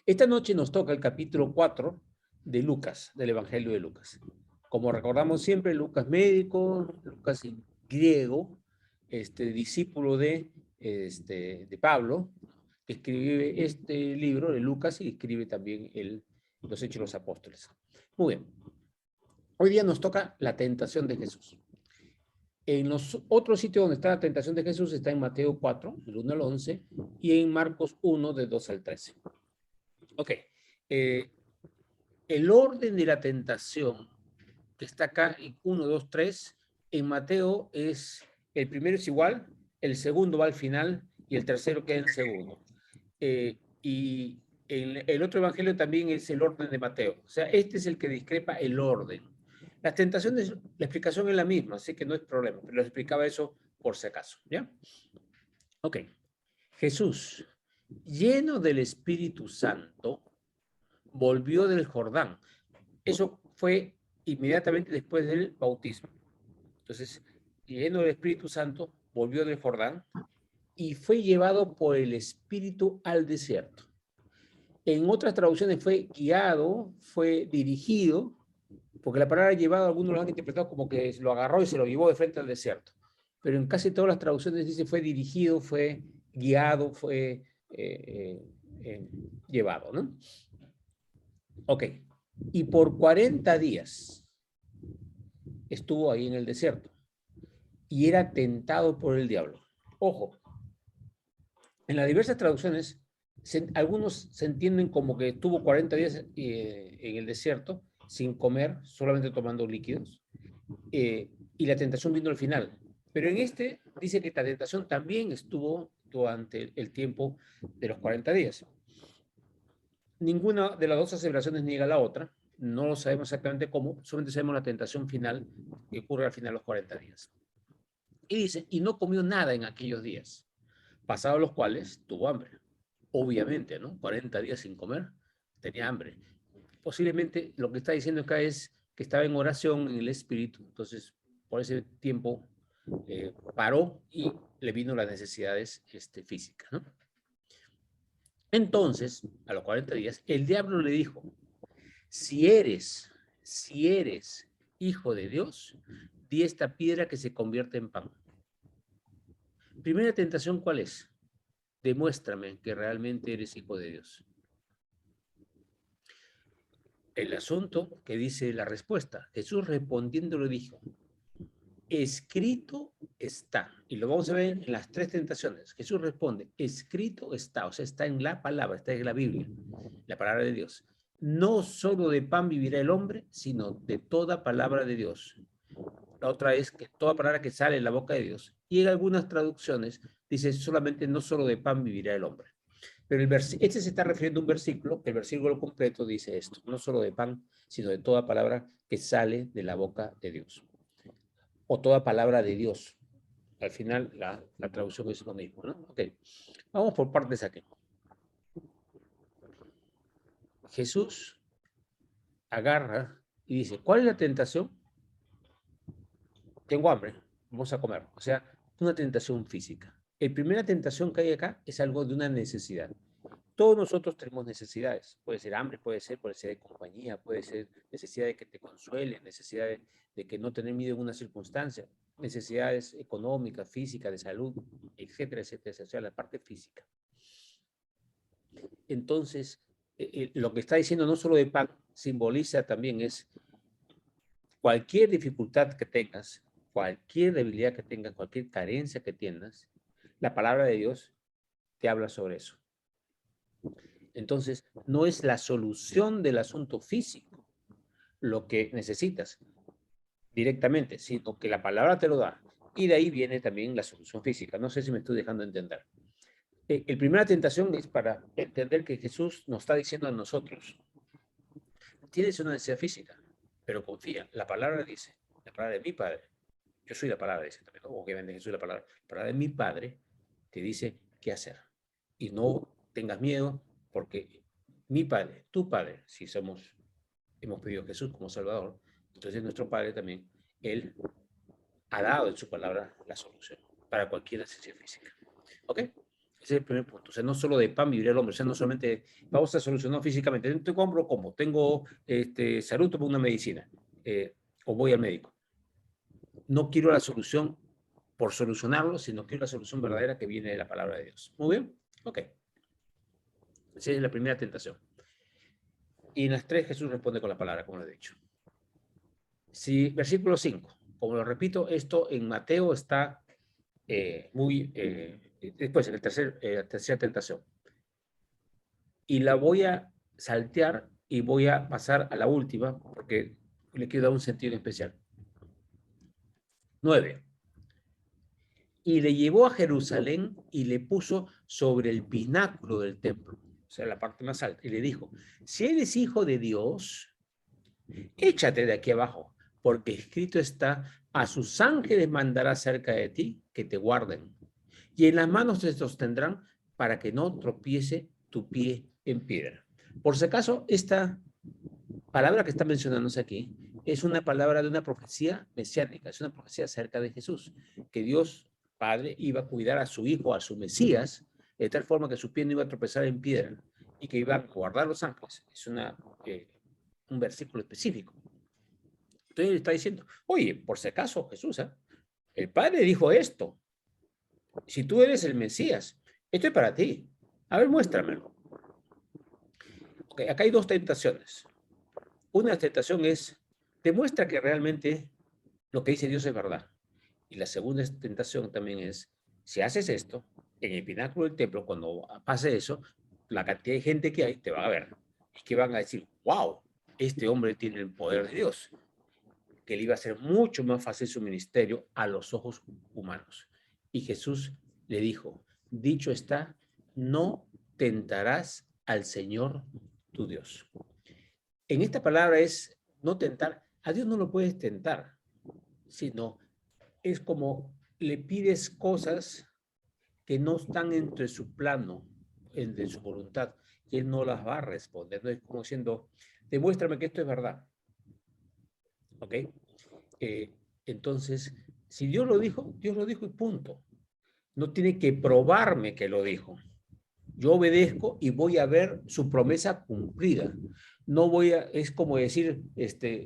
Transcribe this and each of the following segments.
Esta noche nos toca el capítulo 4 de Lucas, del Evangelio de Lucas. Como recordamos siempre, Lucas médico, Lucas griego, discípulo de Pablo, que escribe este libro de Lucas y escribe también los Hechos de los Apóstoles. Muy bien. Hoy día nos toca la tentación de Jesús. En los otros sitios donde está la tentación de Jesús está en Mateo 4, del 1 al 11, y en Marcos 1, del 2 al 13. Ok. El orden de la tentación que está acá en 1, 2, 3, en Mateo es, el primero es igual, el segundo va al final y el tercero queda en segundo. Y el otro evangelio también es el orden de Mateo. O sea, este es el que discrepa el orden. Las tentaciones, la explicación es la misma, así que no es problema, pero les explicaba eso por si acaso, ¿ya? Ok. Jesús, lleno del Espíritu Santo, volvió del Jordán. Eso fue inmediatamente después del bautismo. Entonces, lleno del Espíritu Santo, volvió del Jordán y fue llevado por el Espíritu al desierto. En otras traducciones fue guiado, fue dirigido, porque la palabra llevado algunos lo han interpretado como que lo agarró y se lo llevó de frente al desierto. Pero en casi todas las traducciones dice fue dirigido, fue guiado, fue llevado, ¿no? Ok. Y por 40 días estuvo ahí en el desierto y era tentado por el diablo. Ojo, en las diversas traducciones, algunos se entienden como que estuvo 40 días en el desierto sin comer, solamente tomando líquidos, y la tentación vino al final. Pero en este dice que la tentación también estuvo durante el tiempo de los 40 días. Ninguna de las dos aseveraciones niega la otra, no lo sabemos exactamente cómo, solamente sabemos la tentación final que ocurre al final de los 40 días. Y dice, y no comió nada en aquellos días, pasados los cuales tuvo hambre. Obviamente, ¿no? 40 días sin comer, tenía hambre. Posiblemente lo que está diciendo acá es que estaba en oración en el Espíritu, entonces por ese tiempo paró y le vino las necesidades físicas, ¿no? Entonces, a los 40 días, el diablo le dijo, si eres hijo de Dios, di esta piedra que se convierte en pan. Primera tentación, ¿cuál es? Demuéstrame que realmente eres hijo de Dios. El asunto que dice la respuesta, Jesús respondiendo le dijo, escrito está, y lo vamos a ver en las tres tentaciones. Jesús responde, escrito está, o sea, está en la palabra, está en la Biblia, la palabra de Dios. No solo de pan vivirá el hombre, sino de toda palabra de Dios. La otra es que toda palabra que sale de la boca de Dios. Y en algunas traducciones dice solamente no solo de pan vivirá el hombre. Pero este se está refiriendo a un versículo, que el versículo completo dice esto, no solo de pan, sino de toda palabra que sale de la boca de Dios. O toda palabra de Dios. Al final la traducción es lo mismo, ¿no? Ok, vamos por partes aquí. Jesús agarra y dice, ¿cuál es la tentación? Tengo hambre, vamos a comer. O sea, una tentación física. La primera tentación que hay acá es algo de una necesidad. Todos nosotros tenemos necesidades. Puede ser hambre, puede ser de compañía, puede ser necesidad de que te consuelen, necesidad de que no tener miedo en una circunstancia, necesidades económicas, físicas, de salud, etcétera, etcétera, etcétera, o sea, la parte física. Entonces, lo que está diciendo no solo de pan, simboliza también es cualquier dificultad que tengas, cualquier debilidad que tengas, cualquier carencia que tengas, la palabra de Dios te habla sobre eso. Entonces, no es la solución del asunto físico lo que necesitas directamente, sino que la palabra te lo da. Y de ahí viene también la solución física. No sé si me estoy dejando entender. La primera tentación es para entender que Jesús nos está diciendo a nosotros, tienes una necesidad física, pero confía. La palabra dice, la palabra de mi Padre, yo soy la palabra, dice también, ¿no? Obviamente Jesús es la palabra de mi Padre te dice qué hacer. Y no tengas miedo, porque mi Padre, tu Padre, si hemos pedido a Jesús como Salvador, entonces nuestro Padre también, Él ha dado en su palabra la solución para cualquier necesidad física. ¿Ok? Ese es el primer punto. O sea, no solo de pan vivirá el hombre, o sea, no solamente vamos a solucionar físicamente. Te compro como, tengo salud, tomo una medicina, o voy al médico. No quiero la solución por solucionarlo, sino quiero la solución verdadera que viene de la palabra de Dios. Muy bien, ok. Esa es la primera tentación. Y en las tres Jesús responde con la palabra, como lo he dicho. Si, versículo 5, como lo repito, esto en Mateo está después, en la tercera tentación. Y la voy a saltear y voy a pasar a la última, porque le quiero dar un sentido especial. 9. Y le llevó a Jerusalén y le puso sobre el pináculo del templo, o sea, la parte más alta, y le dijo, si eres hijo de Dios, échate de aquí abajo, porque escrito está, a sus ángeles mandará cerca de ti que te guarden, y en las manos te sostendrán para que no tropiece tu pie en piedra. Por si acaso, esta palabra que está mencionándose aquí es una palabra de una profecía mesiánica, es una profecía acerca de Jesús, que Dios Padre iba a cuidar a su hijo, a su Mesías, de tal forma que su pie no iba a tropezar en piedra y que iba a guardar los ángeles. Es un versículo específico. Entonces él está diciendo, oye, por si acaso, Jesús, el Padre dijo esto. Si tú eres el Mesías, esto es para ti. A ver, muéstramelo. Okay, acá hay dos tentaciones. Una tentación es, demuestra que realmente lo que dice Dios es verdad. Y la segunda tentación también es, si haces esto, en el pináculo del templo, cuando pase eso, la cantidad de gente que hay te va a ver. Y que van a decir, wow, este hombre tiene el poder de Dios. Que le iba a hacer mucho más fácil su ministerio a los ojos humanos. Y Jesús le dijo, dicho está, no tentarás al Señor tu Dios. En esta palabra es no tentar, a Dios no lo puedes tentar, sino es como le pides cosas que no están entre su plano, entre su voluntad, y Él no las va a responder. No es como diciendo, demuéstrame que esto es verdad. ¿Ok? Entonces, si Dios lo dijo y punto. No tiene que probarme que lo dijo. Yo obedezco y voy a ver su promesa cumplida. No voy a, es como decir,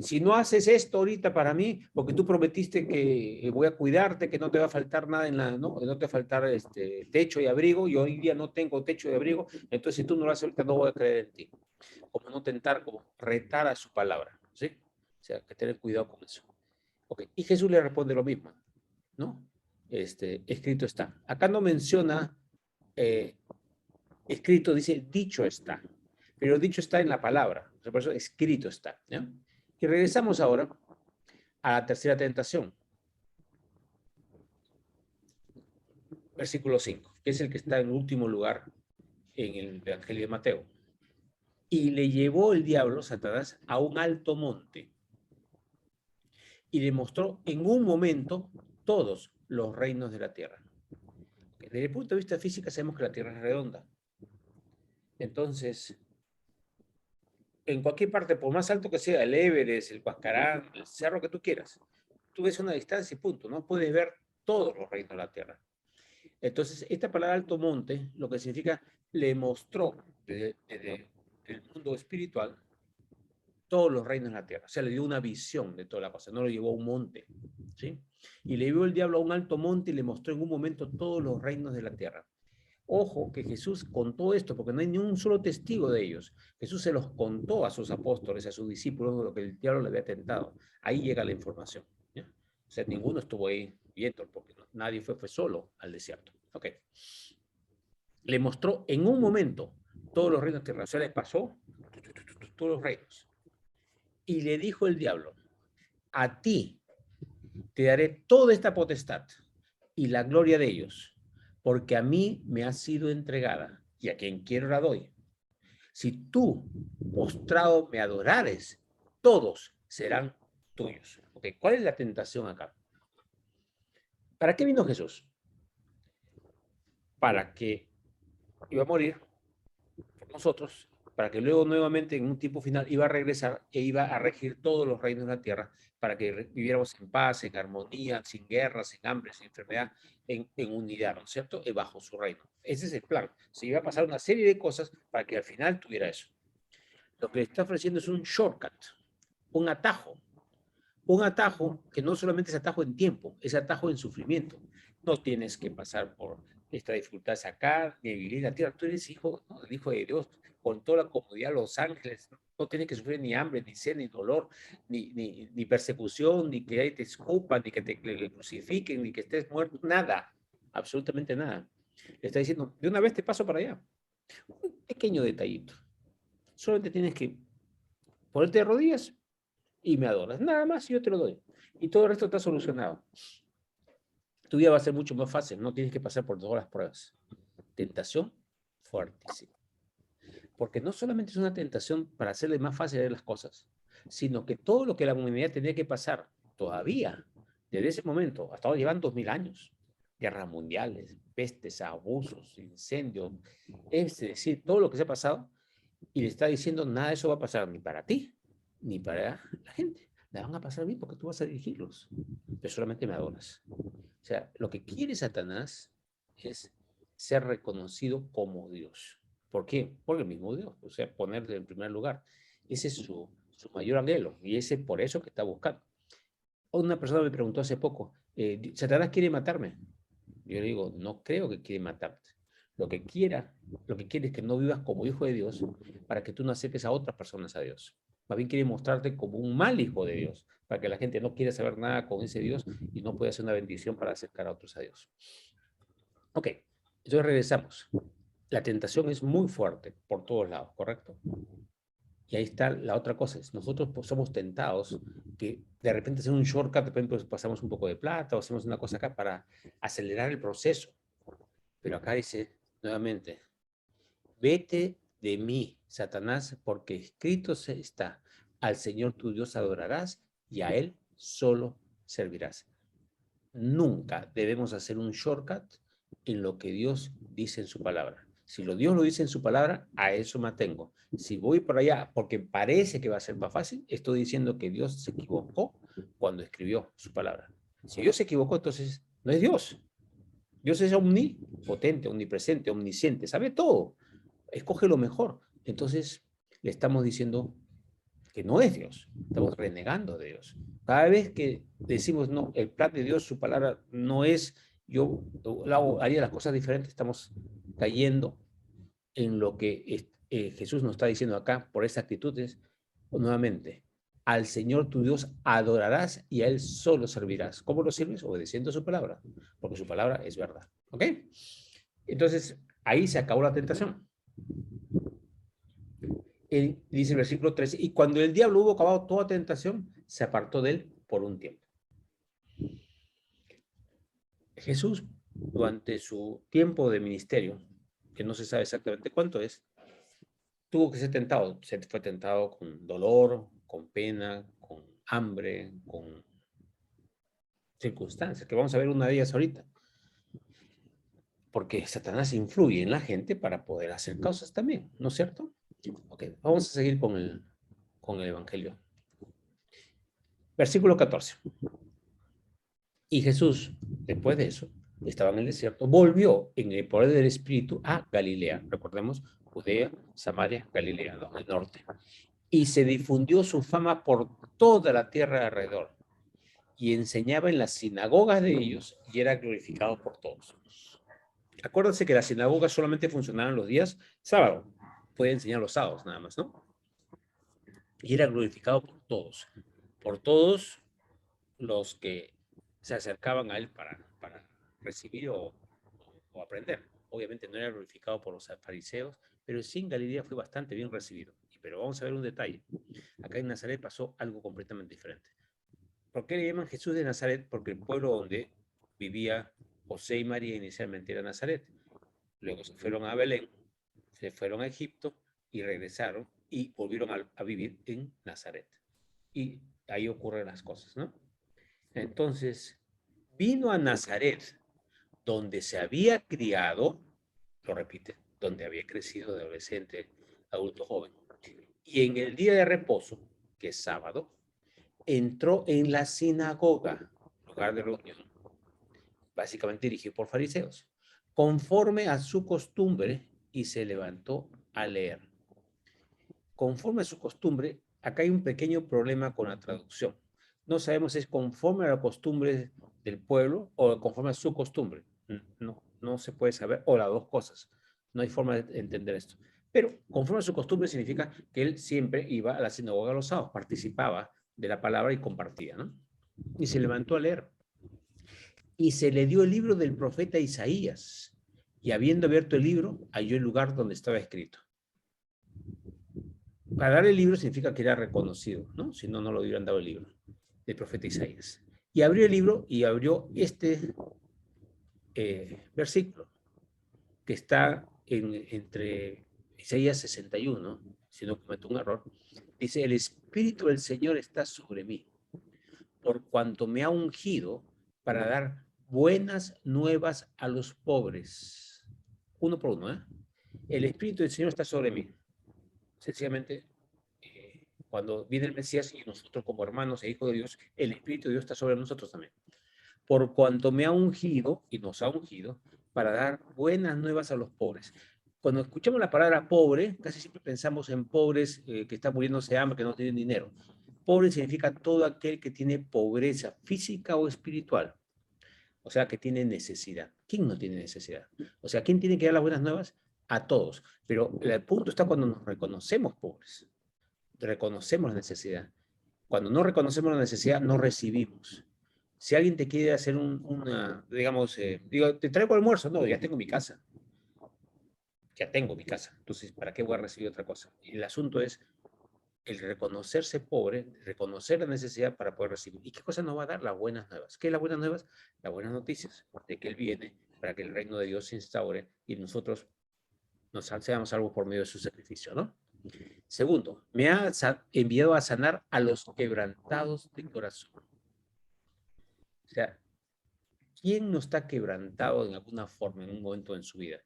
si no haces esto ahorita para mí, porque tú prometiste que voy a cuidarte, que no te va a faltar nada no te va a faltar techo y abrigo, y hoy día no tengo techo y abrigo, entonces si tú no lo haces ahorita no voy a creer en ti. Como no tentar, como retar a su palabra, ¿sí? O sea, que tener cuidado con eso. Okay. Y Jesús le responde lo mismo, ¿no? Escrito está. Acá no menciona escrito, dice dicho está, pero dicho está en la palabra, por eso escrito está. ¿Ya? Y regresamos ahora a la tercera tentación, versículo 5, que es el que está en último lugar en el Evangelio de Mateo. Y le llevó el diablo, Satanás, a un alto monte y le mostró en un momento todos los reinos de la tierra. Desde el punto de vista físico sabemos que la tierra es redonda. Entonces, en cualquier parte, por más alto que sea, el Everest, el Huascarán, el cerro que tú quieras, tú ves una distancia y punto, no puedes ver todos los reinos de la tierra. Entonces, esta palabra alto monte, lo que significa, le mostró desde el mundo espiritual todos los reinos de la tierra. O sea, le dio una visión de toda la cosa, no lo llevó a un monte, ¿sí? Y le llevó el diablo a un alto monte y le mostró en un momento todos los reinos de la tierra. Ojo que Jesús contó esto porque no hay ni un solo testigo de ellos. Jesús se los contó a sus apóstoles, a sus discípulos, lo que el diablo le había tentado. Ahí llega la información. ¿Ya? O sea, ninguno estuvo ahí viendo porque nadie fue solo al desierto. Ok. Le mostró en un momento todos los reinos terrenales. O sea, le pasó todos los reinos. Y le dijo el diablo, a ti te daré toda esta potestad y la gloria de ellos, porque a mí me ha sido entregada y a quien quiero la doy. Si tú, postrado, me adorares, todos serán tuyos. Okay. ¿Cuál es la tentación acá? ¿Para qué vino Jesús? Para que iba a morir por nosotros, para que luego nuevamente en un tiempo final iba a regresar e iba a regir todos los reinos de la tierra para que viviéramos en paz, en armonía, sin guerra, sin hambre, sin enfermedad, en unidad, ¿no es cierto? Bajo su reino. Ese es el plan. Se iba a pasar una serie de cosas para que al final tuviera eso. Lo que le está ofreciendo es un shortcut, un atajo. Un atajo que no solamente es atajo en tiempo, es atajo en sufrimiento. No tienes que pasar por esta dificultad acá, ni vivir en la tierra. Tú eres hijo, ¿no? El hijo de Dios, con toda la comodidad de los ángeles. No tienes que sufrir ni hambre, ni sed, ni dolor, ni persecución, ni que te escupan, ni que te crucifiquen, ni que estés muerto. Nada, absolutamente nada. Le está diciendo, de una vez te paso para allá. Un pequeño detallito. Solamente tienes que ponerte de rodillas y me adoras. Nada más yo te lo doy. Y todo el resto está solucionado. Tu vida va a ser mucho más fácil. No tienes que pasar por todas las pruebas. Tentación fuertísima. Porque no solamente es una tentación para hacerle más fácil ver las cosas, sino que todo lo que la humanidad tenía que pasar todavía, desde ese momento, hasta ahora llevan 2000 años. Guerras mundiales, pestes, abusos, incendios, es decir, todo lo que se ha pasado, y le está diciendo, nada de eso va a pasar ni para ti, ni para la gente. La van a pasar bien porque tú vas a dirigirlos, pero solamente me adoras. O sea, lo que quiere Satanás es ser reconocido como Dios. ¿Por qué? Por el mismo Dios, o sea, ponerle en primer lugar. Ese es su mayor anhelo y ese por eso que está buscando. Una persona me preguntó hace poco, ¿Satanás quiere matarme? Yo le digo, no creo que quiere matarte. Lo que quiera, lo que quiere es que no vivas como hijo de Dios para que tú no acerques a otras personas a Dios. Más bien quiere mostrarte como un mal hijo de Dios, para que la gente no quiera saber nada con ese Dios y no pueda hacer una bendición para acercar a otros a Dios. Ok, entonces regresamos. La tentación es muy fuerte por todos lados, ¿correcto? Y ahí está la otra cosa, es nosotros pues, somos tentados que de repente hacemos un shortcut, de repente pues, pasamos un poco de plata o hacemos una cosa acá para acelerar el proceso. Pero acá dice nuevamente, vete de mí, Satanás, porque escrito está, al Señor tu Dios adorarás y a Él solo servirás. Nunca debemos hacer un shortcut en lo que Dios dice en su palabra. Si Dios lo dice en su palabra, a eso me atengo. Si voy por allá porque parece que va a ser más fácil, estoy diciendo que Dios se equivocó cuando escribió su palabra. Si Dios se equivocó, entonces no es Dios. Dios es omnipotente, omnipresente, omnisciente, sabe todo. Escoge lo mejor. Entonces le estamos diciendo que no es Dios. Estamos renegando de Dios. Cada vez que decimos, no, el plan de Dios, su palabra no es, yo haría las cosas diferentes, estamos cayendo en lo que Jesús nos está diciendo acá por esa actitud. Es, nuevamente, al Señor tu Dios adorarás y a Él solo servirás. ¿Cómo lo sirves? Obedeciendo su palabra, porque su palabra es verdad. ¿Ok? Entonces, ahí se acabó la tentación. Dice el versículo 13, y cuando el diablo hubo acabado toda tentación, se apartó de él por un tiempo. Jesús, durante su tiempo de ministerio, que no se sabe exactamente cuánto es, tuvo que ser tentado. Se fue tentado con dolor, con pena, con hambre, con circunstancias, que vamos a ver una de ellas ahorita. Porque Satanás influye en la gente para poder hacer cosas también, ¿no es cierto? Ok, vamos a seguir con el Evangelio. Versículo 14. Y Jesús, después de eso, estaba en el desierto, volvió en el poder del Espíritu a Galilea. Recordemos, Judea, Samaria, Galilea, el norte. Y se difundió su fama por toda la tierra alrededor. Y enseñaba en las sinagogas de ellos y era glorificado por todos. Acuérdense que las sinagogas solamente funcionaban los días sábado. Puede enseñar los sábados nada más, ¿no? Y era glorificado por todos los que se acercaban a él para recibir o aprender. Obviamente no era glorificado por los fariseos, pero sí en Galilea fue bastante bien recibido. Pero vamos a ver un detalle. Acá en Nazaret pasó algo completamente diferente. ¿Por qué le llaman Jesús de Nazaret? Porque el pueblo donde vivía José y María inicialmente era Nazaret. Luego se fueron a Belén, se fueron a Egipto y regresaron y volvieron a vivir en Nazaret. Y ahí ocurren las cosas, ¿no? Entonces, vino a Nazaret, donde se había criado, lo repite, donde había crecido de adolescente, adulto joven. Y en el día de reposo, que es sábado, entró en la sinagoga, lugar de reunión, básicamente dirigido por fariseos, conforme a su costumbre, y se levantó a leer. Conforme a su costumbre, acá hay un pequeño problema con la traducción. No sabemos si es conforme a la costumbre del pueblo o conforme a su costumbre. No se puede saber, o las dos cosas. No hay forma de entender esto. Pero conforme a su costumbre significa que él siempre iba a la sinagoga los sábados, participaba de la palabra y compartía, ¿no? Y se levantó a leer. Y se le dio el libro del profeta Isaías. Y habiendo abierto el libro, halló el lugar donde estaba escrito. Para dar el libro significa que era reconocido, ¿no? Si no, no lo hubieran dado el libro del profeta Isaías. Y abrió el libro y abrió este versículo que está entre Isaías 61, si no cometo un error. Dice, el Espíritu del Señor está sobre mí, por cuanto me ha ungido para dar buenas nuevas a los pobres. Uno por uno, ¿eh? El Espíritu del Señor está sobre mí. Sencillamente, cuando viene el Mesías y nosotros como hermanos e hijos de Dios, el Espíritu de Dios está sobre nosotros también. Por cuanto me ha ungido y nos ha ungido para dar buenas nuevas a los pobres. Cuando escuchamos la palabra pobre, casi siempre pensamos en pobres que están muriéndose de hambre, que no tienen dinero. Pobre significa todo aquel que tiene pobreza física o espiritual. O sea, que tiene necesidad. ¿Quién no tiene necesidad? O sea, ¿quién tiene que dar las buenas nuevas? A todos. Pero el punto está cuando nos reconocemos pobres. Reconocemos la necesidad. Cuando no reconocemos la necesidad, no recibimos. Si alguien te quiere hacer digamos, digo, te traigo almuerzo, no, ya tengo mi casa. Ya tengo mi casa. Entonces, ¿para qué voy a recibir otra cosa? Y el asunto es el reconocerse pobre, reconocer la necesidad para poder recibir. ¿Y qué cosa nos va a dar? Las buenas nuevas. ¿Qué es las buenas nuevas? Las buenas noticias de que Él viene para que el reino de Dios se instaure y nosotros nos seamos salvos por medio de su sacrificio, ¿no? Segundo, me ha enviado a sanar a los quebrantados de corazón. O sea, ¿quién no está quebrantado en alguna forma en un momento en su vida?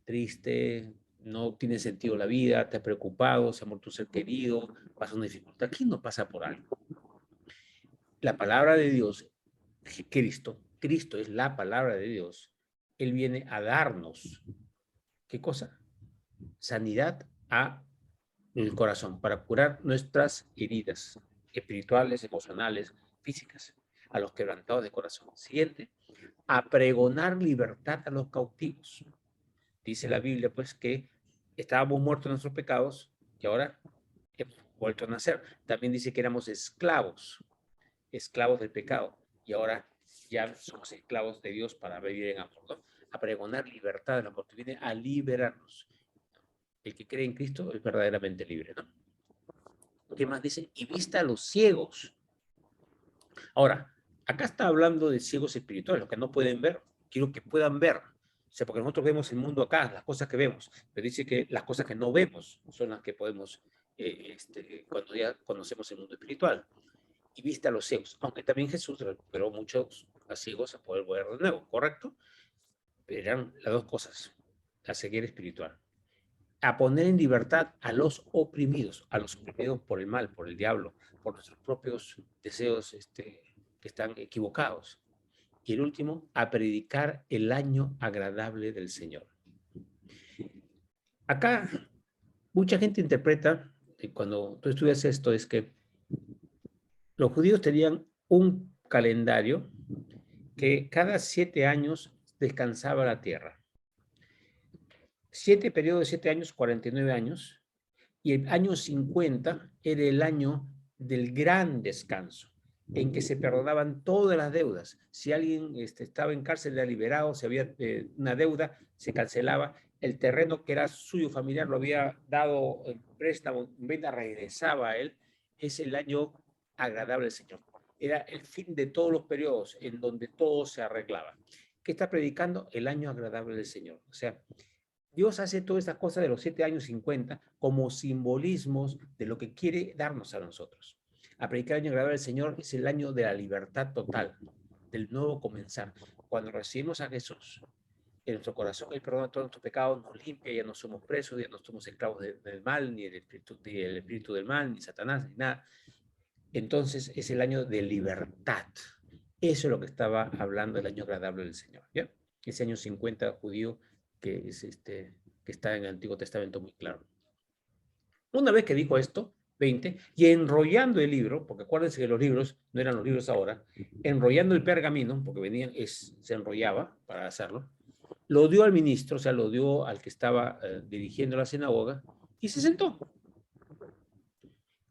Triste, no tiene sentido la vida, está preocupado, se ha muerto un ser querido, pasa una dificultad. ¿Quién no pasa por algo? La palabra de Dios, Cristo es la palabra de Dios. Él viene a darnos, ¿qué cosa? Sanidad a el corazón, para curar nuestras heridas espirituales, emocionales, físicas, a los quebrantados de corazón. Siguiente, a pregonar libertad a los cautivos. Dice la Biblia, pues, que estábamos muertos en nuestros pecados y ahora hemos vuelto a nacer. También dice que éramos esclavos del pecado, y ahora ya somos esclavos de Dios para vivir en amor, ¿no? A pregonar libertad de la muerte, viene a liberarnos. El que cree en Cristo es verdaderamente libre, ¿no? ¿Qué más dice? Y vista a los ciegos. Ahora, acá está hablando de ciegos espirituales, los que no pueden ver, quiero que puedan ver. O sea, porque nosotros vemos el mundo acá, las cosas que vemos, pero dice que las cosas que no vemos son las que podemos, cuando ya conocemos el mundo espiritual. Y viste a los ciegos, aunque también Jesús recuperó muchos a ciegos a poder ver de nuevo, ¿correcto? Pero eran las dos cosas, la ceguera espiritual. A poner en libertad a los oprimidos por el mal, por el diablo, por nuestros propios deseos que están equivocados. Y el último, a predicar el año agradable del Señor. Acá mucha gente interpreta, cuando tú estudias esto, es que los judíos tenían un calendario que cada 7 años descansaba la tierra. 7 periodos de 7 años, 49 años, y el año 50 era el año del gran descanso, en que se perdonaban todas las deudas. Si alguien estaba en cárcel, era liberado, si había una deuda, se cancelaba. El terreno que era suyo familiar lo había dado en préstamo, en venta regresaba a él. Es el año agradable del Señor. Era el fin de todos los periodos en donde todo se arreglaba. ¿Qué está predicando? El año agradable del Señor. O sea, Dios hace todas estas cosas de los 7 años 50 como simbolismos de lo que quiere darnos a nosotros. A predicar el año agradable del Señor es el año de la libertad total, del nuevo comenzar. Cuando recibimos a Jesús en nuestro corazón, Él perdona todos nuestros pecados, nos limpia, ya no somos presos, ya no somos esclavos del mal, ni del espíritu del mal, ni Satanás, ni nada. Entonces es el año de libertad. Eso es lo que estaba hablando el año agradable del Señor. ¿Ya? ese año 50 judío que, que está en el Antiguo Testamento muy claro. Una vez que dijo esto, 20, y enrollando el libro, porque acuérdense que los libros no eran los libros ahora, enrollando el pergamino, porque venían, se enrollaba para hacerlo, lo dio al ministro, o sea, lo dio al que estaba dirigiendo la sinagoga, y se sentó.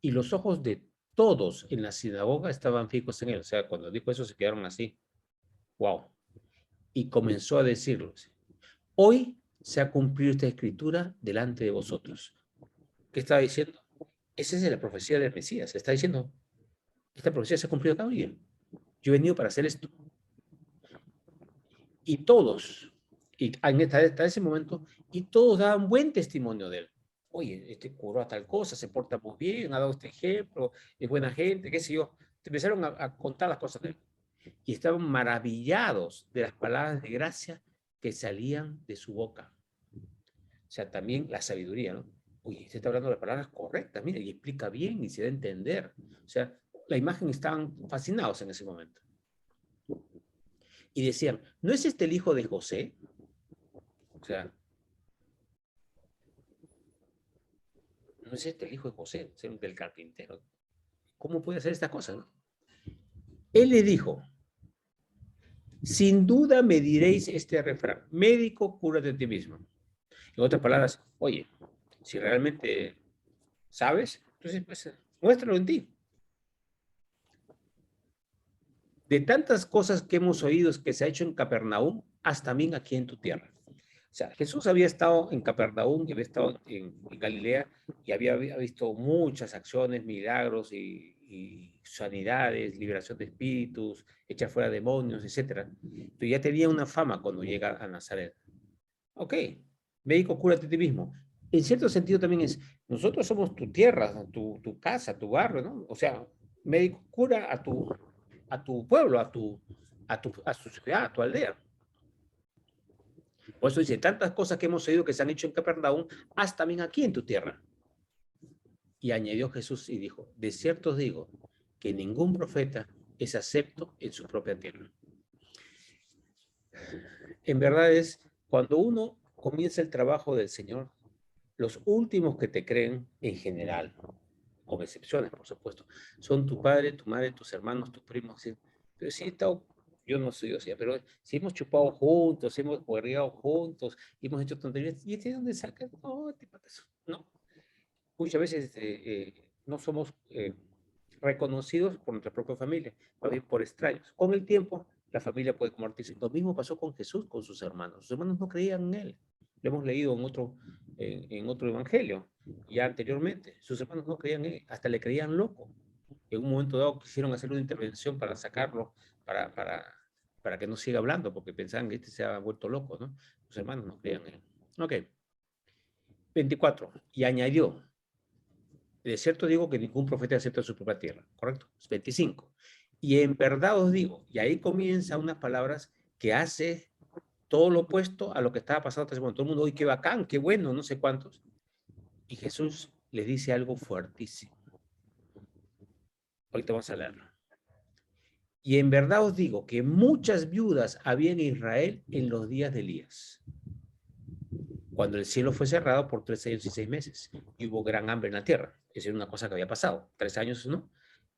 Y los ojos de todos en la sinagoga estaban fijos en él. O sea, cuando dijo eso se quedaron así. ¡Wow! Y comenzó a decirles, hoy se ha cumplido esta escritura delante de vosotros. ¿Qué estaba diciendo? Esa es la profecía del Mesías. Está diciendo, esta profecía se ha cumplido acá hoy. Yo he venido para hacer esto. Y todos, y hasta ese momento, y todos daban buen testimonio de él. Oye, este curó a tal cosa, se porta muy bien, ha dado este ejemplo, es buena gente, qué sé yo. Empezaron a contar las cosas de él. Y estaban maravillados de las palabras de gracia que salían de su boca. O sea, también la sabiduría, ¿no? Oye, se está hablando de las palabras correctas, mira, y explica bien y se da a entender. O sea, la imagen estaban fascinados en ese momento. Y decían, ¿no es este el hijo de José? O sea, no es este el hijo de José, del carpintero. ¿Cómo puede hacer esta cosa? ¿No? Él le dijo, sin duda me diréis este refrán, médico, cúrate de ti mismo. En otras palabras, oye, si realmente sabes, entonces pues muéstralo en ti. De tantas cosas que hemos oído que se ha hecho en Capernaum, haz también aquí en tu tierra. O sea, Jesús había estado en Capernaum, y había estado en Galilea, y había visto muchas acciones, milagros y sanidades, liberación de espíritus, echar fuera demonios, etc. Pero ya tenía una fama cuando llega a Nazaret. Ok, médico, cúrate a ti mismo. En cierto sentido también es, nosotros somos tu tierra, tu casa, tu barrio, ¿no? O sea, médico, cura a tu pueblo, a tu ciudad, a tu aldea. Por eso dice, tantas cosas que hemos oído que se han hecho en Capernaum, haz también aquí en tu tierra. Y añadió Jesús y dijo, de cierto os digo, que ningún profeta es acepto en su propia tierra. En verdad es, cuando uno comienza el trabajo del Señor, los últimos que te creen en general, con excepciones, por supuesto, son tu padre, tu madre, tus hermanos, tus primos. Pero sí he estado, yo no soy así, pero si hemos chupado juntos, hemos juerreado juntos, hemos hecho tonterías, ¿y de dónde sacas? No, te matas. No. Muchas veces no somos reconocidos por nuestra propia familia, también por extraños. Con el tiempo, la familia puede convertirse. Lo mismo pasó con Jesús, con sus hermanos. Sus hermanos no creían en él. Lo hemos leído en otro evangelio, ya anteriormente. Sus hermanos no creían en él, hasta le creían loco. En un momento dado quisieron hacer una intervención para sacarlo, para, para, para que no siga hablando, porque pensaban que este se había vuelto loco, ¿no? Sus hermanos no creían en él. Ok. 24. Y añadió, de cierto digo que ningún profeta acepta su propia tierra, ¿correcto? 25. Y en verdad os digo, y ahí comienza unas palabras que hace todo lo opuesto a lo que estaba pasando hasta ese momento. Todo el mundo, uy, qué bacán, qué bueno, no sé cuántos. Y Jesús les dice algo fuertísimo. Ahorita vamos a leerlo. Y en verdad os digo que muchas viudas había en Israel en los días de Elías, cuando el cielo fue cerrado por 3 años y 6 meses, y hubo gran hambre en la tierra. Esa era una cosa que había pasado, 3 años, ¿no?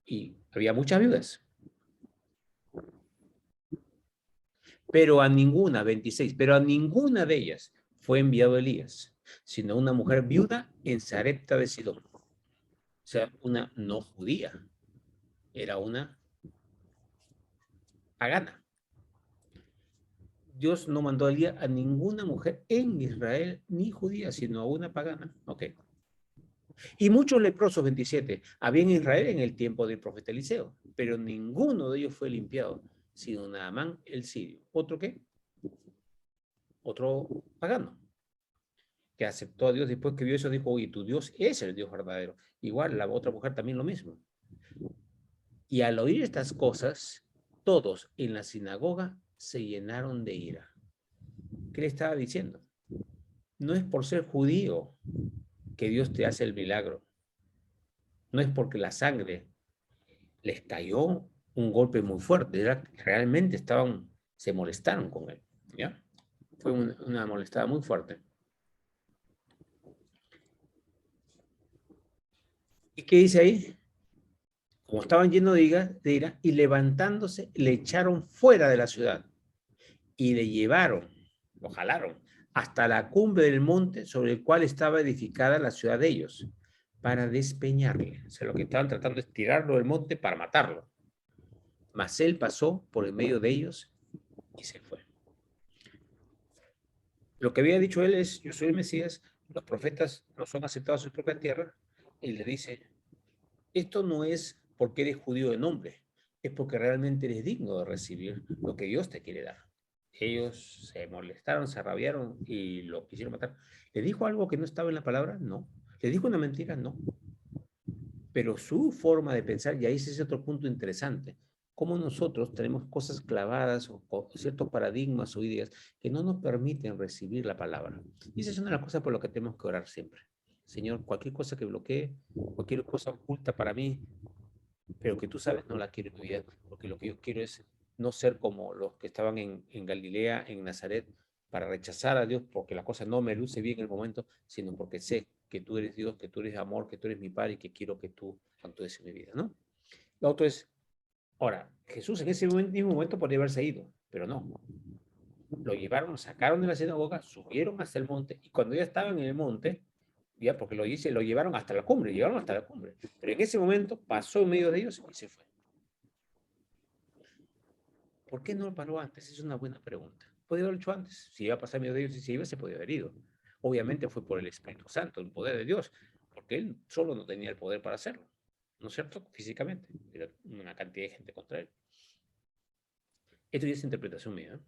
Y había muchas viudas. Pero a ninguna, 26, pero a ninguna de ellas fue enviado Elías, sino una mujer viuda en Sarepta de Sidón. O sea, una no judía, era una pagana. Dios no mandó a Elías a ninguna mujer en Israel, ni judía, sino a una pagana. Ok. Y muchos leprosos, 27, había en Israel en el tiempo del profeta Eliseo, pero ninguno de ellos fue limpiado, sino Naamán el sirio. ¿Otro qué? Otro pagano, que aceptó a Dios después que vio eso, dijo, oye, tu Dios es el Dios verdadero. Igual la otra mujer también lo mismo. Y al oír estas cosas, todos en la sinagoga se llenaron de ira. ¿Qué le estaba diciendo? No es por ser judío que Dios te hace el milagro. No es porque la sangre les cayó un golpe muy fuerte. Realmente se molestaron con él. ¿Ya? Fue una molestada muy fuerte. ¿Y qué dice ahí? Como estaban llenos de ira, y levantándose, le echaron fuera de la ciudad y le llevaron, lo jalaron, hasta la cumbre del monte sobre el cual estaba edificada la ciudad de ellos, para despeñarle. O sea, lo que estaban tratando es tirarlo del monte para matarlo. Mas él pasó por el medio de ellos y se fue. Lo que había dicho él es, yo soy el Mesías, los profetas no son aceptados en su propia tierra, y le dice, esto no es porque eres judío de nombre, es porque realmente eres digno de recibir lo que Dios te quiere dar. Ellos se molestaron, se rabiaron y lo quisieron matar. ¿Le dijo algo que no estaba en la palabra? No. ¿Le dijo una mentira? No. Pero su forma de pensar, y ahí es ese otro punto interesante, cómo nosotros tenemos cosas clavadas o ciertos paradigmas o ideas que no nos permiten recibir la palabra. Y esa es una de las cosas por las que tenemos que orar siempre. Señor, cualquier cosa que bloquee, cualquier cosa oculta para mí, pero que tú sabes, no la quiero en mi vida, porque lo que yo quiero es no ser como los que estaban en Galilea, en Nazaret, para rechazar a Dios porque la cosa no me luce bien en el momento, sino porque sé que tú eres Dios, que tú eres amor, que tú eres mi Padre y que quiero que tú actúes en mi vida, ¿no? Lo otro es, ahora, Jesús en ese mismo momento podría haberse ido, pero no. Lo llevaron, lo sacaron de la sinagoga, subieron hasta el monte y cuando ya estaban en el monte, ya porque lo dice, lo llevaron hasta la cumbre, llegaron hasta la cumbre. Pero en ese momento pasó en medio de ellos y se fue. ¿Por qué no lo paró antes? Es una buena pregunta. Podría haberlo hecho antes. Si iba a pasar medio de ellos y se iba, se podía haber ido. Obviamente fue por el Espíritu Santo, el poder de Dios, porque él solo no tenía el poder para hacerlo. ¿No es cierto? Físicamente. Era una cantidad de gente contra él. Esto ya es interpretación mía, ¿eh?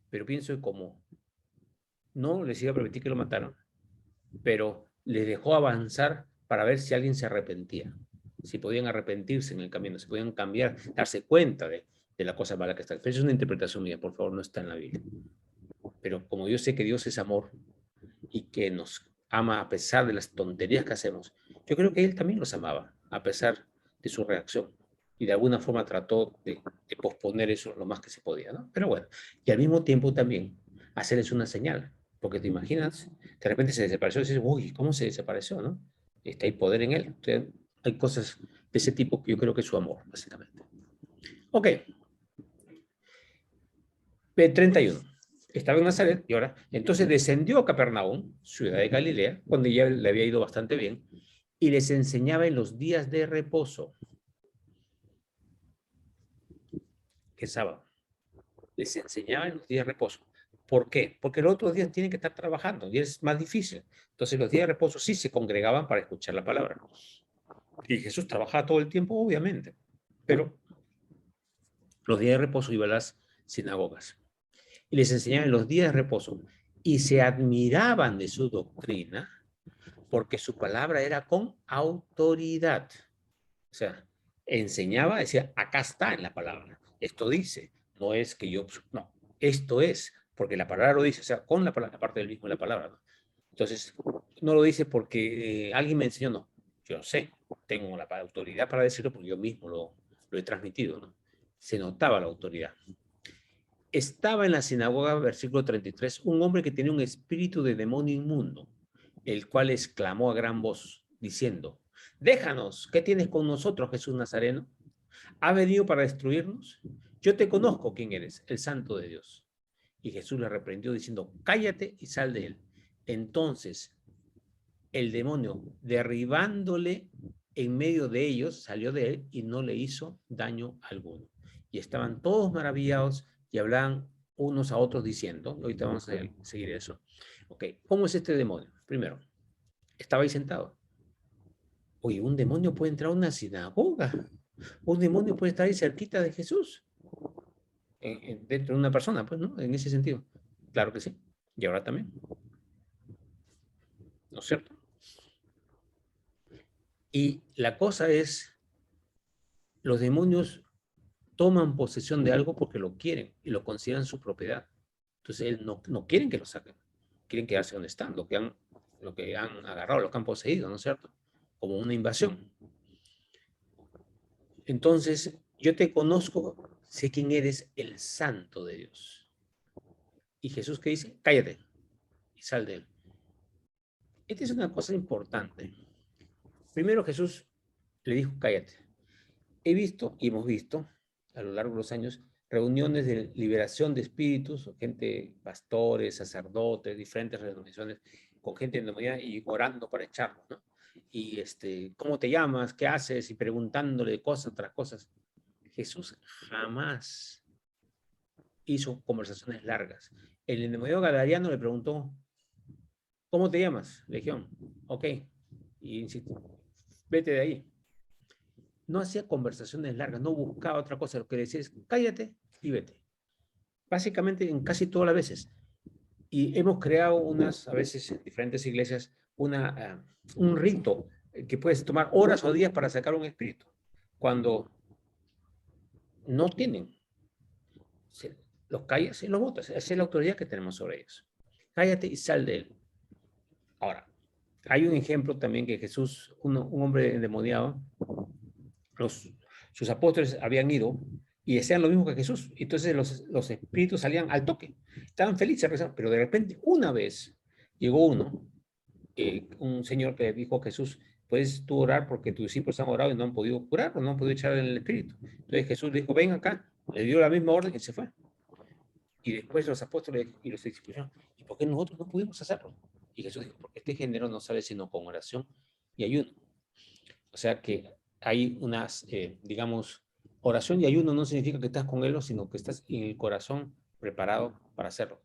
Pero pienso que como no les iba a permitir que lo mataran, pero les dejó avanzar para ver si alguien se arrepentía, si podían arrepentirse en el camino, si podían cambiar, darse cuenta de la cosa mala que está. Pero es una interpretación mía, por favor, no está en la Biblia. Pero como yo sé que Dios es amor y que nos ama a pesar de las tonterías que hacemos, yo creo que Él también los amaba, a pesar de su reacción. Y de alguna forma trató de posponer eso lo más que se podía, ¿no? Pero bueno, y al mismo tiempo también hacerles una señal, porque te imaginas, de repente se desapareció y dices, uy, ¿cómo se desapareció, no? Hay poder en Él. Entonces, hay cosas de ese tipo que yo creo que es su amor, básicamente. Ok, B31. Estaba en Nazaret y ahora, entonces descendió a Capernaum, ciudad de Galilea, donde ya le había ido bastante bien, y les enseñaba en los días de reposo, que es sábado. Les enseñaba en los días de reposo. ¿Por qué? Porque los otros días tienen que estar trabajando y es más difícil. Entonces los días de reposo sí se congregaban para escuchar la palabra. Y Jesús trabajaba todo el tiempo, obviamente, pero los días de reposo iba a las sinagogas y les enseñaba en los días de reposo y se admiraban de su doctrina porque su palabra era con autoridad. O sea, enseñaba, decía, acá está en la palabra. Esto dice, no es que yo, no, esto es, porque la palabra lo dice, o sea, con la palabra, aparte del mismo la palabra, ¿no? Entonces, no lo dice porque alguien me enseñó, no. Yo sé, tengo la autoridad para decirlo porque yo mismo lo he transmitido, ¿no? Se notaba la autoridad. Estaba en la sinagoga, versículo 33, un hombre que tenía un espíritu de demonio inmundo, el cual exclamó a gran voz, diciendo, déjanos, ¿qué tienes con nosotros, Jesús Nazareno? ¿Ha venido para destruirnos? Yo te conozco quién eres, el Santo de Dios. Y Jesús le reprendió diciendo, cállate y sal de él. Entonces el demonio, derribándole en medio de ellos, salió de él y no le hizo daño alguno. Y estaban todos maravillados y hablaban unos a otros diciendo, ahorita vamos a seguir eso. Ok, ¿cómo es este demonio? Primero, estaba ahí sentado. Oye, un demonio puede entrar a una sinagoga. Un demonio puede estar ahí cerquita de Jesús. Dentro de una persona, pues, ¿no? En ese sentido. Claro que sí. Y ahora también. ¿No es cierto? Y la cosa es, los demonios toman posesión de algo porque lo quieren y lo consideran su propiedad. Entonces, él no quieren que lo saquen. Quieren quedarse donde están, lo que han agarrado, lo que han poseído, ¿no es cierto? Como una invasión. Entonces, yo te conozco, sé quién eres, el santo de Dios. Y Jesús, ¿qué dice? Cállate y sal de él. Esta es una cosa importante. Primero Jesús le dijo, cállate. He visto y hemos visto a lo largo de los años reuniones de liberación de espíritus, gente, pastores, sacerdotes, diferentes denominaciones, con gente endemoniada y orando para echarlos, ¿no? Y ¿cómo te llamas? ¿Qué haces? Y preguntándole cosas tras cosas. Jesús jamás hizo conversaciones largas. El endemoniado gadareno le preguntó, ¿cómo te llamas? Legión. Ok. Y insisto, vete de ahí. No hacía conversaciones largas, no buscaba otra cosa. Lo que decía es, cállate y vete. Básicamente en casi todas las veces. Y hemos creado a veces en diferentes iglesias, un rito que puedes tomar horas o días para sacar un espíritu. Cuando no tienen, los callas y los botas. Esa es la autoridad que tenemos sobre ellos. Cállate y sal de él. Ahora, hay un ejemplo también que Jesús, un hombre endemoniado, sus apóstoles habían ido y decían lo mismo que Jesús. Entonces los espíritus salían al toque. Estaban felices, pero de repente una vez llegó un señor que dijo a Jesús, puedes tú orar porque tus discípulos han orado y no han podido curar o no han podido echar el espíritu. Entonces Jesús le dijo, ven acá, le dio la misma orden y se fue. Y después los apóstoles y los discípulos, ¿y por qué nosotros no pudimos hacerlo? Y Jesús dijo, porque este género no sale sino con oración y ayuno. O sea que hay digamos, oración y ayuno no significa que estás con él, sino que estás en el corazón preparado para hacerlo,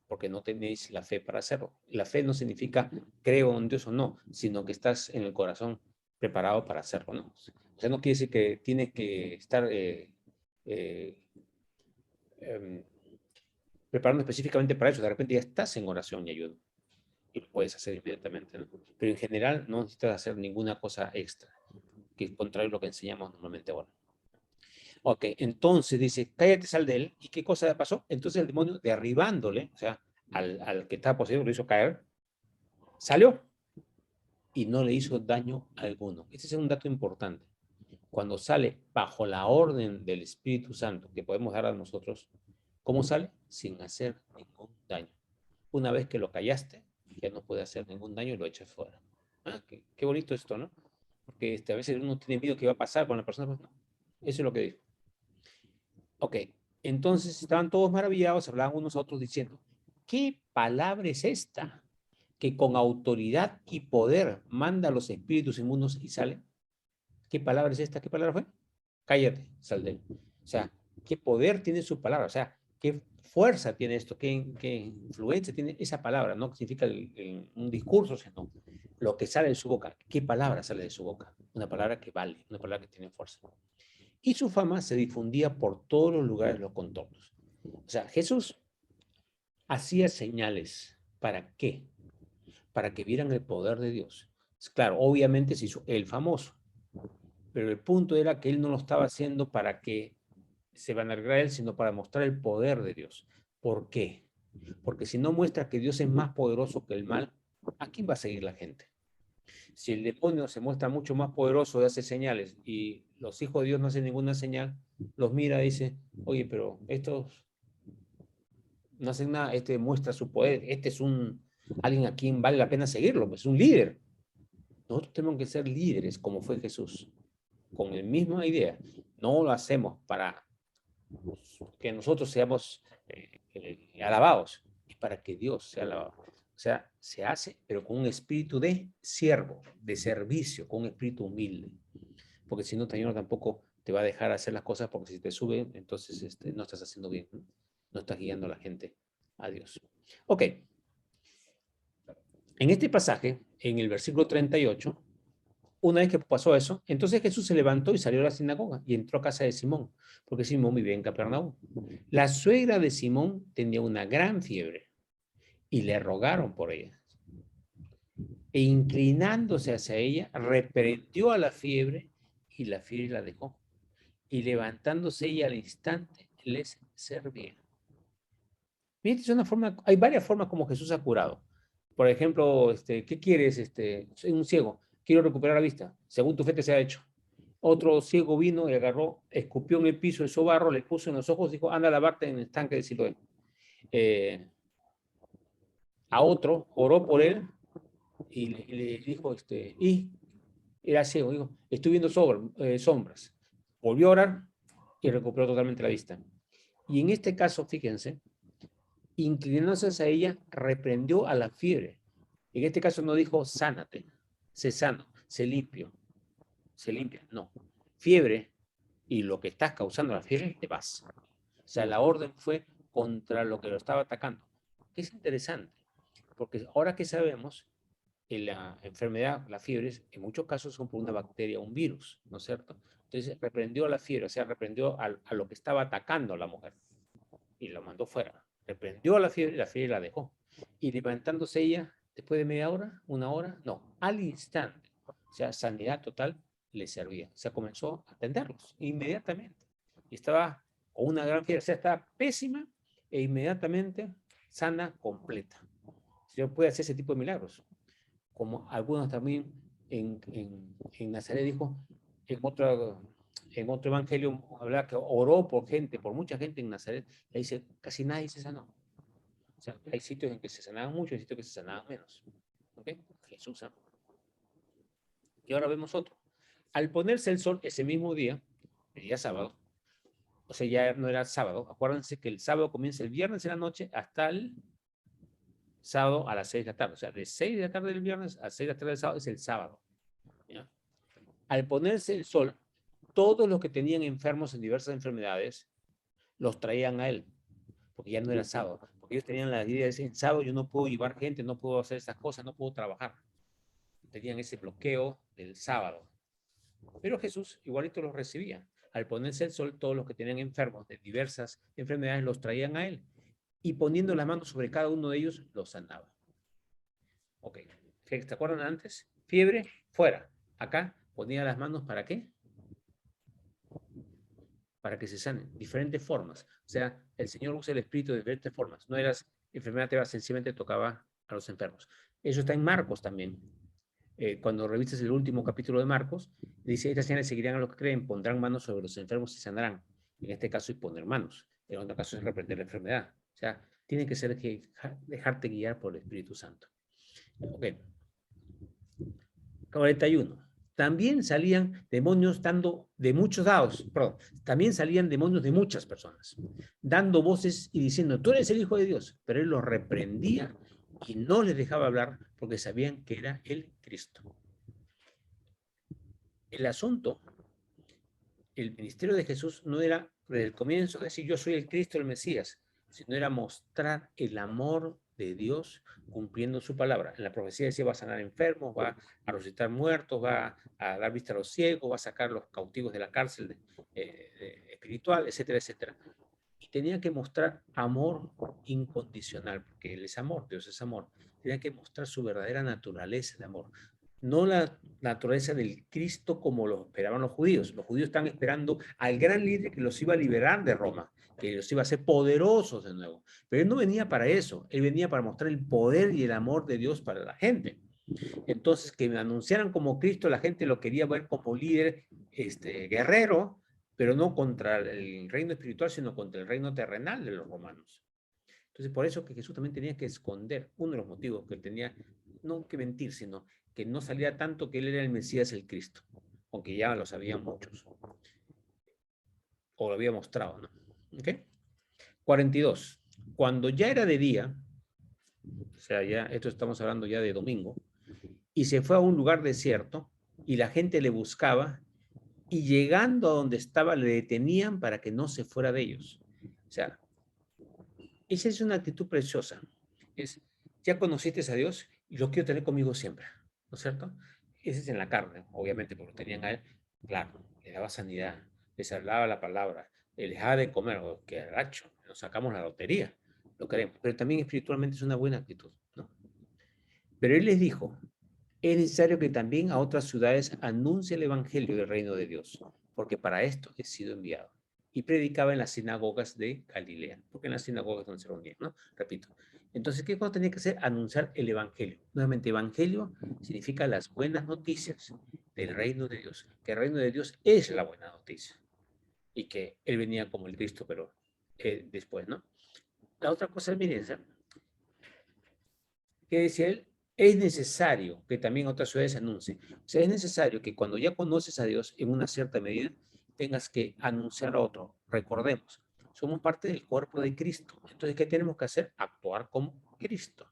porque no tenéis la fe para hacerlo. La fe no significa creo en Dios o no, sino que estás en el corazón preparado para hacerlo, ¿no? O sea, no quiere decir que tienes que estar eh, preparando específicamente para eso. De repente ya estás en oración y ayuno y lo puedes hacer inmediatamente, ¿no? Pero en general no necesitas hacer ninguna cosa extra, que es contrario a lo que enseñamos normalmente ahora. Ok, entonces dice, cállate, sal de él. ¿Y qué cosa pasó? Entonces el demonio, derribándole, o sea, al que estaba poseído, lo hizo caer, salió y no le hizo daño alguno. Este es un dato importante. Cuando sale bajo la orden del Espíritu Santo que podemos dar a nosotros, ¿cómo sale? Sin hacer ningún daño. Una vez que lo callaste, ya no puede hacer ningún daño y lo echas fuera. Ah, qué bonito esto, ¿no? Porque a veces uno tiene miedo que va a pasar con la persona. Pues no. Eso es lo que dijo. Ok, entonces estaban todos maravillados, hablaban unos a otros diciendo, ¿qué palabra es esta? Que con autoridad y poder manda a los espíritus inmundos y sale. ¿Qué palabra es esta? ¿Qué palabra fue? Cállate, sal de él. O sea, ¿qué poder tiene su palabra? O sea, ¿qué fuerza tiene esto? ¿Qué influencia tiene esa palabra? No significa un discurso, sino lo que sale de su boca. ¿Qué palabra sale de su boca? Una palabra que vale, una palabra que tiene fuerza. Y su fama se difundía por todos los lugares, los contornos. O sea, Jesús hacía señales. ¿Para qué? Para que vieran el poder de Dios. Claro, obviamente se hizo él famoso, pero el punto era que él no lo estaba haciendo para que se vanaglara él, sino para mostrar el poder de Dios. ¿Por qué? Porque si no muestra que Dios es más poderoso que el mal, ¿a quién va a seguir la gente? Si el demonio se muestra mucho más poderoso y hace señales y los hijos de Dios no hacen ninguna señal, los mira y dice, oye, pero estos no hacen nada, este muestra su poder, este es alguien a quien vale la pena seguirlo, es un líder. Nosotros tenemos que ser líderes como fue Jesús, con la misma idea. No lo hacemos para que nosotros seamos alabados, es para que Dios sea alabado. O sea, se hace, pero con un espíritu de siervo, de servicio, con un espíritu humilde. Porque si no, Señor tampoco te va a dejar hacer las cosas, porque si te sube, entonces no estás haciendo bien, ¿no? No estás guiando a la gente a Dios. Ok. En este pasaje, en el versículo 38, una vez que pasó eso, entonces Jesús se levantó y salió a la sinagoga y entró a casa de Simón, porque Simón vivía en Capernaum. La suegra de Simón tenía una gran fiebre y le rogaron por ella. E inclinándose hacia ella, reprendió a la fiebre y la fiebre la dejó. Y levantándose ella al instante, les servía. Miren, es una forma, hay varias formas como Jesús ha curado. Por ejemplo, ¿qué quieres? Soy un ciego, quiero recuperar la vista. Según tu fe te sea hecho. Otro ciego vino y agarró, escupió en el piso, hizo barro, le puso en los ojos, dijo, anda a lavarte en el estanque de Siloé. a otro, oró por él y le dijo, y era ciego, dijo, estoy viendo sombras. Volvió a orar y recuperó totalmente la vista. Y en este caso, fíjense, inclinándose hacia ella, reprendió a la fiebre. En este caso no dijo, sánate, sé sano, sé limpio, se limpia. No. Fiebre y lo que estás causando la fiebre, te vas. O sea, la orden fue contra lo que lo estaba atacando. Es interesante, porque ahora que sabemos, la enfermedad, la fiebre, en muchos casos son por una bacteria, un virus, ¿no es cierto? Entonces reprendió a la fiebre, o sea, reprendió a lo que estaba atacando a la mujer y la mandó fuera. Reprendió a la fiebre la dejó. Y levantándose ella, después de media hora, una hora, no, al instante, o sea, sanidad total le servía. O sea, comenzó a atenderlos inmediatamente. Y estaba con una gran fiebre, o sea, estaba pésima e inmediatamente sana, completa. El Señor puede hacer ese tipo de milagros, como algunos también en Nazaret dijo, en otro evangelio hablaba que oró por gente, por mucha gente en Nazaret, le dice, casi nadie se sanó. O sea, hay sitios en que se sanaban mucho y sitios que se sanaban menos. ¿Ok? Jesús sanó. Y ahora vemos otro. Al ponerse el sol ese mismo día, el día sábado, o sea, ya no era sábado, acuérdense que el sábado comienza el viernes en la noche hasta el sábado a las 6 de la tarde. O sea, de 6 de la tarde del viernes a 6 de la tarde del sábado es el sábado. ¿Ya? Al ponerse el sol, todos los que tenían enfermos en diversas enfermedades los traían a él, porque ya no era sábado, porque ellos tenían la idea de decir, sábado yo no puedo llevar gente, no puedo hacer estas cosas, no puedo trabajar. Tenían ese bloqueo del sábado. Pero Jesús igualito los recibía. Al ponerse el sol, todos los que tenían enfermos de diversas enfermedades los traían a él y poniendo las manos sobre cada uno de ellos los sanaba. Ok, ¿se acuerdan antes? Fiebre, fuera. Acá ponía las manos ¿para qué? Para que se sanen, diferentes formas. O sea, el Señor usa el Espíritu de diferentes formas. No eras enfermedad, te sencillamente tocaba a los enfermos. Eso está en Marcos también. Cuando revisas el último capítulo de Marcos, dice, estas señales seguirán a los que creen, pondrán manos sobre los enfermos y sanarán. En este caso es poner manos. En otro caso es reprender la enfermedad. O sea, tiene que ser que dejarte guiar por el Espíritu Santo. Ok. 41. También salían demonios dando de muchos lados, perdón, también salían demonios de muchas personas, dando voces y diciendo, tú eres el Hijo de Dios, pero él los reprendía y no les dejaba hablar porque sabían que era el Cristo. El asunto, el ministerio de Jesús no era desde el comienzo decir yo soy el Cristo, el Mesías, sino era mostrar el amor de Dios cumpliendo su palabra. En la profecía decía va a sanar enfermos, va a resucitar muertos, va a dar vista a los ciegos, va a sacar a los cautivos de la cárcel espiritual, etcétera, etcétera. Y tenía que mostrar amor incondicional, porque Él es amor, Dios es amor. Tenía que mostrar su verdadera naturaleza de amor. No la naturaleza del Cristo como lo esperaban los judíos. Los judíos están esperando al gran líder que los iba a liberar de Roma, que los iba a hacer poderosos de nuevo. Pero Él no venía para eso. Él venía para mostrar el poder y el amor de Dios para la gente. Entonces, que me anunciaran como Cristo, la gente lo quería ver como líder guerrero, pero no contra el reino espiritual, sino contra el reino terrenal de los romanos. Entonces, por eso que Jesús también tenía que esconder, uno de los motivos que él tenía, no que mentir, sino que no salía tanto que él era el Mesías, el Cristo, aunque ya lo sabían muchos, o lo había mostrado, ¿no? ¿Ok? 42. Cuando ya era de día, o sea, ya, esto estamos hablando ya de domingo, y se fue a un lugar desierto, y la gente le buscaba, y llegando a donde estaba le detenían para que no se fuera de ellos. O sea, esa es una actitud preciosa. Es, ya conociste a Dios y lo quiero tener conmigo siempre, ¿no es cierto? Ese es en la carne, obviamente, porque lo tenían a él, claro, le daba sanidad, les hablaba la palabra, les dejaba de comer, o que racho, nos sacamos la lotería, lo queremos, pero también espiritualmente es una buena actitud, ¿no? Pero él les dijo, es necesario que también a otras ciudades anuncie el evangelio del reino de Dios, porque para esto he sido enviado. Y predicaba en las sinagogas de Galilea, porque en las sinagogas donde se reunían, ¿no? Repito. Entonces, ¿qué cosa tenía que hacer? Anunciar el evangelio. Nuevamente, evangelio significa las buenas noticias del reino de Dios, que el reino de Dios es la buena noticia y que él venía como el Cristo, pero después, ¿no? La otra cosa, miren, ¿Qué decía él? Es necesario que también otras ciudades anuncien. O sea, es necesario que cuando ya conoces a Dios en una cierta medida, tengas que anunciar a otro. Recordemos, somos parte del cuerpo de Cristo. Entonces, ¿qué tenemos que hacer? Actuar como Cristo,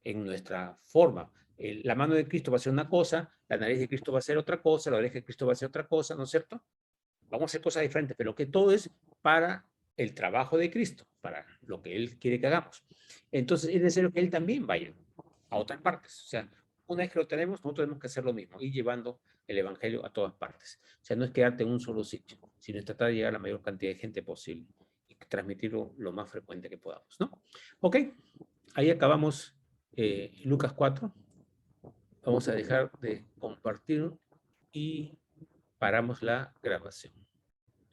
en nuestra forma. La mano de Cristo va a ser una cosa, la nariz de Cristo va a ser otra cosa, la oreja de Cristo va a ser otra cosa, ¿no es cierto? Vamos a hacer cosas diferentes, pero que todo es para el trabajo de Cristo, para lo que Él quiere que hagamos. Entonces, es necesario que Él también vaya a otras partes. O sea, una vez que lo tenemos, nosotros tenemos que hacer lo mismo, ir llevando el Evangelio a todas partes. O sea, no es quedarte en un solo sitio, sino es tratar de llegar a la mayor cantidad de gente posible y transmitirlo lo más frecuente que podamos, ¿no? Ok, ahí acabamos Lucas 4. Vamos a dejar de compartir y paramos la grabación.